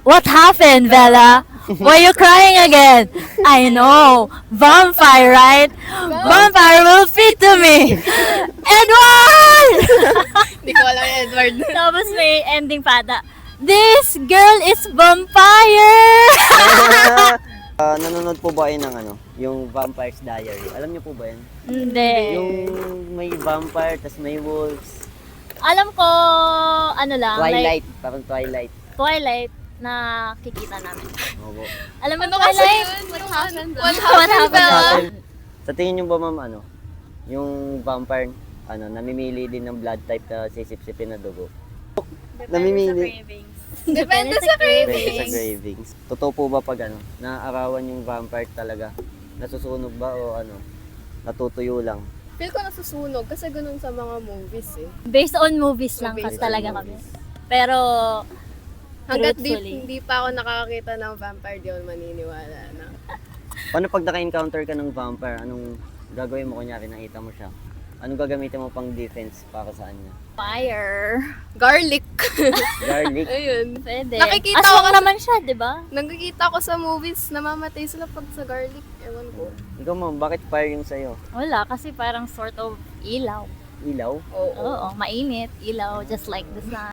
What happened, Bella? Why you crying again? I know. Vampire, right? Vampire will fit to me. Edward! Hindi ko alam yung Edward. Tapos may ending pata. This girl is vampire! Nanonood po ba kayo ng yung Vampire's Diary? Alam niyo po ba yan? Hindi. Yung may vampire, tas may wolves. Alam ko, ano lang, Twilight, parang Twilight. Twilight na kikita namin. Opo. Alam mo Ano kasi Twilight? yun? What happened? What happened, Bella? Sa tingin niyo ba, ma'am, yung vampire, namimili din ng blood type na sisip-sipin na dugo? Namimili. Depende sa Depende sa cravings. cravings. Totoo po ba pag naaarawan yung vampire talaga? Nasusunog ba o natutuyo lang? Feel ko nasusunog kasi ganun sa mga movies eh. Based on movies lang Based kasi on talaga kami. movies. Pero, Hanggat truthfully, hindi pa ako nakakakita ng vampire, di ako maniniwala na. Paano pag naka-encounter ka ng vampire, anong gagawin mo kunyari nakita mo siya? Anong gagamitin mo pang defense para sa kanya? fire. Garlic. Garlic? Ayun. Pwede. Nakikita ko Aswang kasi- naman siya, di ba? Nakikita ko sa movies, namamatay sila pag sa garlic. Ewan ko. Ikaw, ma'am, bakit fire yung sa'yo? Wala, kasi parang sort of ilaw. Ilaw? Oo. Oo, mainit, ilaw, just like the sun.